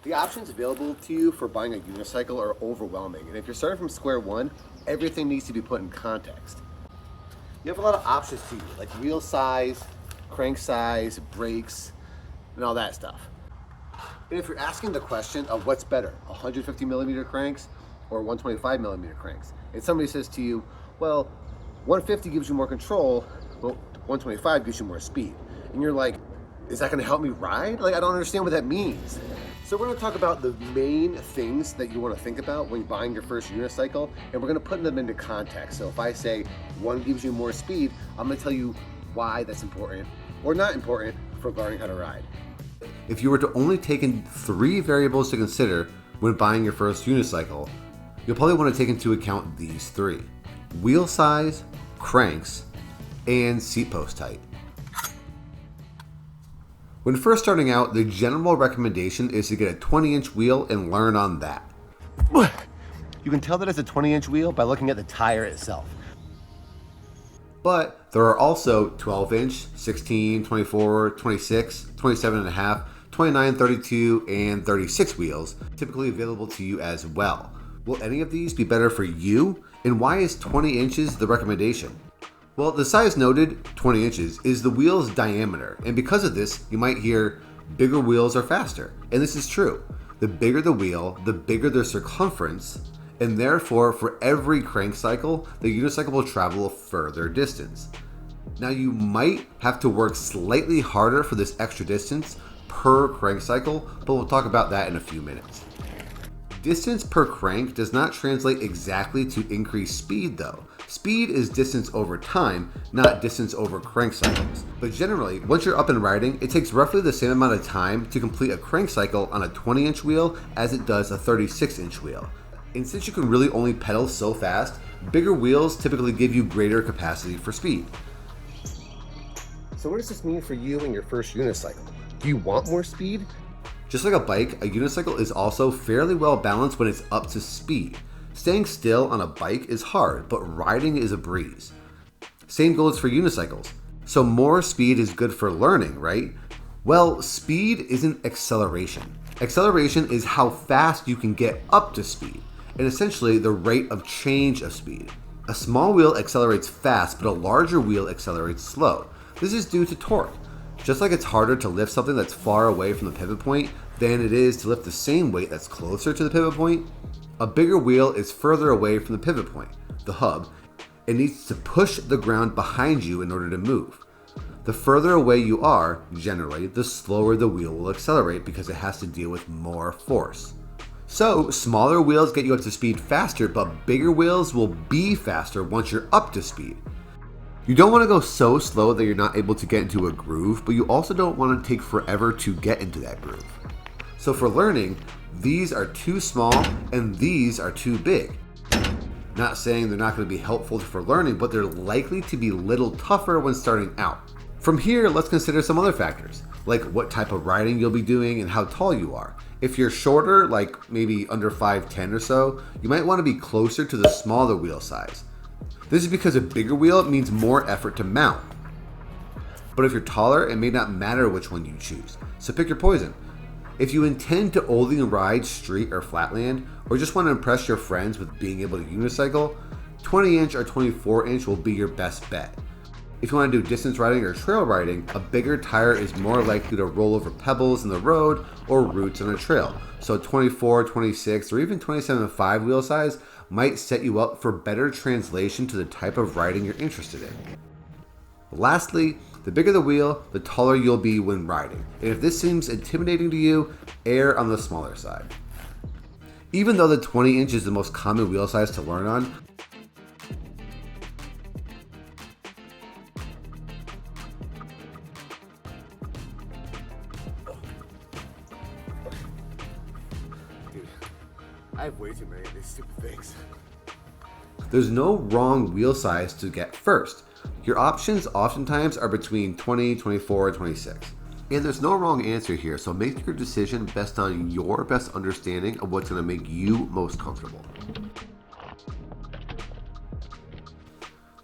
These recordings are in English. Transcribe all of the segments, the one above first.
The options available to you for buying a unicycle are overwhelming, and if you're starting from square one, everything needs to be put in context. You have a lot of options to you, like wheel size, crank size, brakes, and all that stuff. And if you're asking the question of what's better, 150 millimeter cranks or 125 millimeter cranks, and somebody says to you, well, 150 gives you more control, well, 125 gives you more speed. And you're like, is that gonna help me ride? Like, I don't understand what that means. So we're gonna talk about the main things that you wanna think about when buying your first unicycle, and we're gonna put them into context. So if I say one gives you more speed, I'm gonna tell you why that's important or not important for learning how to ride. If you were to only take in 3 variables to consider when buying your first unicycle, you'll probably wanna take into account these 3: wheel size, cranks, and seat post height. When first starting out, the general recommendation is to get a 20-inch wheel and learn on that. You can tell that it's a 20-inch wheel by looking at the tire itself. But there are also 12-inch, 16, 24, 26, 27.5, 29, 32, and 36 wheels typically available to you as well. Will any of these be better for you? And why is 20 inches the recommendation? Well, the size noted, 20 inches, is the wheel's diameter, and because of this, you might hear bigger wheels are faster, and this is true. The bigger the wheel, the bigger the circumference, and therefore, for every crank cycle, the unicycle will travel a further distance. Now, you might have to work slightly harder for this extra distance per crank cycle, but we'll talk about that in a few minutes. Distance per crank does not translate exactly to increased speed though. Speed is distance over time, not distance over crank cycles. But generally, once you're up and riding, it takes roughly the same amount of time to complete a crank cycle on a 20-inch wheel as it does a 36-inch wheel. And since you can really only pedal so fast, bigger wheels typically give you greater capacity for speed. So what does this mean for you and your first unicycle? Do you want more speed? Just like a bike, a unicycle is also fairly well balanced when it's up to speed. Staying still on a bike is hard, but riding is a breeze. Same goes for unicycles. So more speed is good for learning, right? Well, speed isn't acceleration. Acceleration is how fast you can get up to speed, and essentially the rate of change of speed. A small wheel accelerates fast, but a larger wheel accelerates slow. This is due to torque. Just like it's harder to lift something that's far away from the pivot point than it is to lift the same weight that's closer to the pivot point, a bigger wheel is further away from the pivot point, the hub. It needs to push the ground behind you in order to move. The further away you are, generally, the slower the wheel will accelerate because it has to deal with more force. So, smaller wheels get you up to speed faster, but bigger wheels will be faster once you're up to speed. You don't want to go so slow that you're not able to get into a groove, but you also don't want to take forever to get into that groove. So for learning, these are too small and these are too big. Not saying they're not going to be helpful for learning, but they're likely to be a little tougher when starting out. From here, let's consider some other factors, like what type of riding you'll be doing and how tall you are. If you're shorter, like maybe under 5'10" or so, you might want to be closer to the smaller wheel size. This is because a bigger wheel means more effort to mount. But if you're taller, it may not matter which one you choose, so pick your poison. If you intend to only ride street or flatland, or just want to impress your friends with being able to unicycle, 20-inch or 24-inch will be your best bet. If you want to do distance riding or trail riding, a bigger tire is more likely to roll over pebbles in the road or roots on a trail, so 24, 26, or even 27.5 wheel size might set you up for better translation to the type of riding you're interested in. Lastly, the bigger the wheel, the taller you'll be when riding. And if this seems intimidating to you, err on the smaller side. Even though the 20 inch is the most common wheel size to learn on, I have way too many of these stupid things. There's no wrong wheel size to get first. Your options oftentimes are between 20, 24, and 26. And there's no wrong answer here, so make your decision based on your best understanding of what's going to make you most comfortable.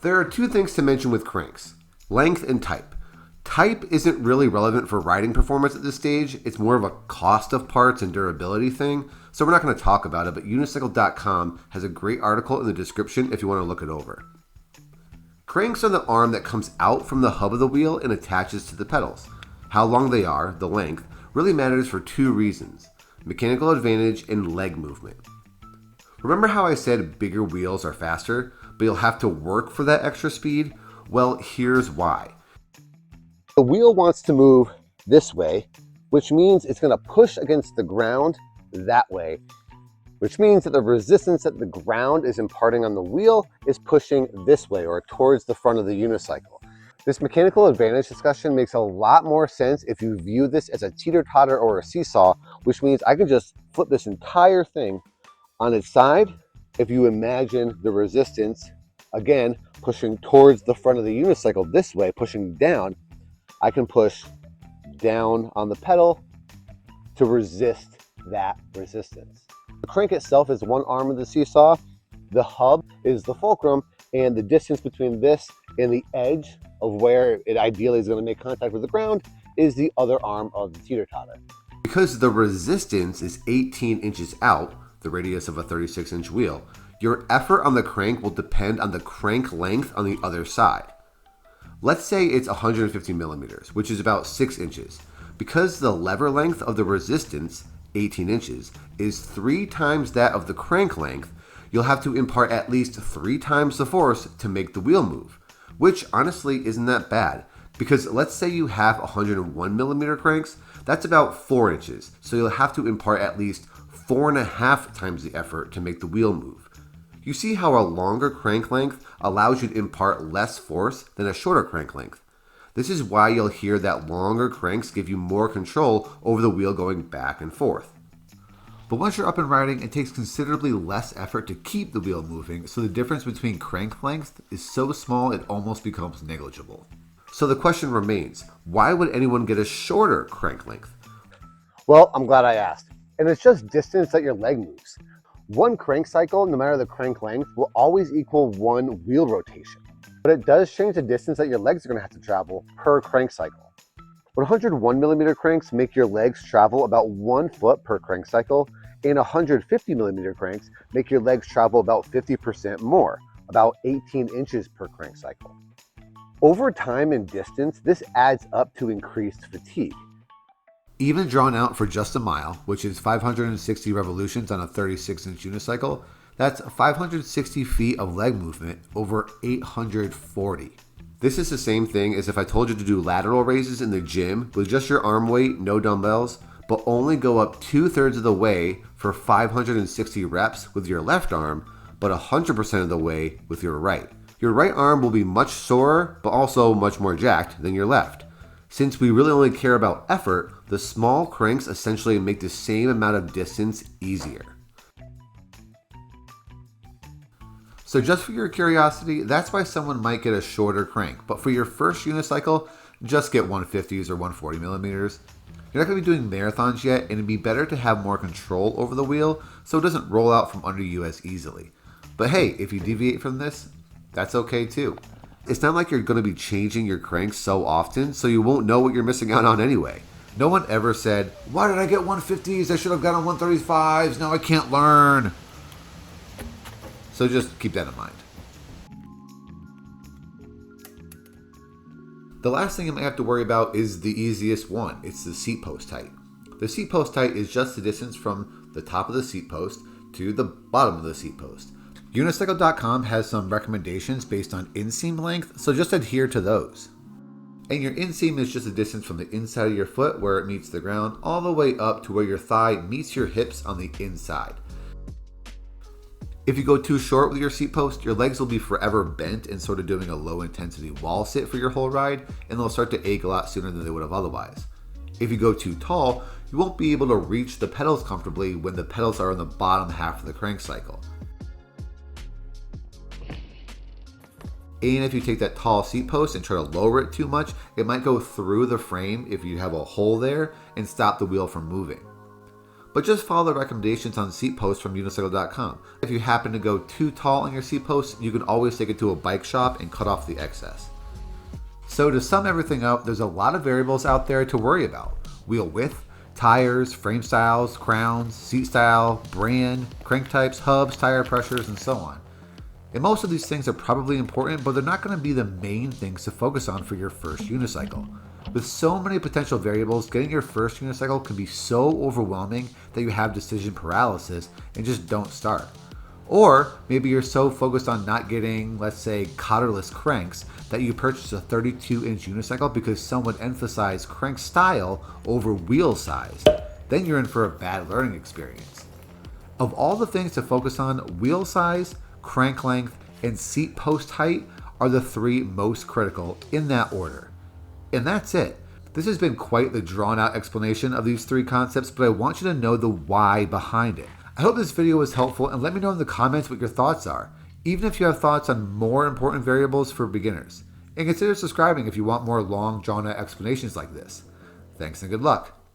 There are 2 things to mention with cranks: length and type. Height isn't really relevant for riding performance at this stage. It's more of a cost of parts and durability thing, so we're not going to talk about it, but unicycle.com has a great article in the description if you want to look it over. Cranks are the arm that comes out from the hub of the wheel and attaches to the pedals. How long they are, the length, really matters for two reasons: mechanical advantage and leg movement. Remember how I said bigger wheels are faster, but you'll have to work for that extra speed? Well, here's why. The wheel wants to move this way, which means it's going to push against the ground that way, which means that the resistance that the ground is imparting on the wheel is pushing this way or towards the front of the unicycle. This mechanical advantage discussion makes a lot more sense if you view this as a teeter-totter or a seesaw, which means I can just flip this entire thing on its side. If you imagine the resistance, again, pushing towards the front of the unicycle this way, pushing down, I can push down on the pedal to resist that resistance. The crank itself is one arm of the seesaw. The hub is the fulcrum, and the distance between this and the edge of where it ideally is going to make contact with the ground is the other arm of the teeter-totter. Because the resistance is 18 inches out, the radius of a 36-inch wheel, your effort on the crank will depend on the crank length on the other side. Let's say it's 150 millimeters, which is about 6 inches. Because the lever length of the resistance, 18 inches, is 3 times that of the crank length, you'll have to impart at least 3 times the force to make the wheel move, which honestly isn't that bad. Because let's say you have 101 millimeter cranks, that's about 4 inches, so you'll have to impart at least 4.5 times the effort to make the wheel move. You see how a longer crank length allows you to impart less force than a shorter crank length. This is why you'll hear that longer cranks give you more control over the wheel going back and forth. But once you're up and riding, it takes considerably less effort to keep the wheel moving, so the difference between crank length is so small it almost becomes negligible. So the question remains, why would anyone get a shorter crank length? Well, I'm glad I asked. And it's just distance that your leg moves. One crank cycle, no matter the crank length, will always equal one wheel rotation. But it does change the distance that your legs are going to have to travel per crank cycle. 101 millimeter cranks make your legs travel about 1 foot per crank cycle, and 150 millimeter cranks make your legs travel about 50% more, about 18 inches per crank cycle. Over time and distance, this adds up to increased fatigue. Even drawn out for just a mile, which is 560 revolutions on a 36-inch unicycle, that's 560 feet of leg movement over 840. This is the same thing as if I told you to do lateral raises in the gym with just your arm weight, no dumbbells, but only go up 2/3 of the way for 560 reps with your left arm, but 100% of the way with your right. Your right arm will be much sorer, but also much more jacked than your left. Since we really only care about effort, the small cranks essentially make the same amount of distance easier. So just for your curiosity, that's why someone might get a shorter crank. But for your first unicycle, just get 150s or 140 millimeters. You're not going to be doing marathons yet, and it'd be better to have more control over the wheel so it doesn't roll out from under you as easily. But hey, if you deviate from this, that's okay too. It's not like you're going to be changing your cranks so often, so you won't know what you're missing out on anyway. No one ever said, why did I get 150s? I should have gotten 135s. Now I can't learn. So just keep that in mind. The last thing you might have to worry about is the easiest one. It's the seat post height. The seat post height is just the distance from the top of the seat post to the bottom of the seat post. Unicycle.com has some recommendations based on inseam length, so just adhere to those. And your inseam is just the distance from the inside of your foot where it meets the ground all the way up to where your thigh meets your hips on the inside. If you go too short with your seat post, your legs will be forever bent and sort of doing a low intensity wall sit for your whole ride, and they'll start to ache a lot sooner than they would have otherwise. If you go too tall, you won't be able to reach the pedals comfortably when the pedals are in the bottom half of the crank cycle. And if you take that tall seat post and try to lower it too much, it might go through the frame if you have a hole there and stop the wheel from moving. But just follow the recommendations on seat posts from unicycle.com. If you happen to go too tall on your seat post, you can always take it to a bike shop and cut off the excess. So to sum everything up, there's a lot of variables out there to worry about. Wheel width, tires, frame styles, crowns, seat style, brand, crank types, hubs, tire pressures, and so on. And most of these things are probably important, but they're not going to be the main things to focus on for your first unicycle. With so many potential variables, getting your first unicycle can be so overwhelming that you have decision paralysis and just don't start. Or maybe you're so focused on not getting, let's say, collarless cranks that you purchase a 32-inch unicycle because someone emphasized crank style over wheel size. Then you're in for a bad learning experience. Of all the things to focus on, wheel size, crank length, and seat post height are the three most critical in that order. And that's it. This has been quite the drawn out explanation of these three concepts, but I want you to know the why behind it. I hope this video was helpful, and let me know in the comments what your thoughts are, even if you have thoughts on more important variables for beginners. And consider subscribing if you want more long drawn out explanations like this. Thanks and good luck.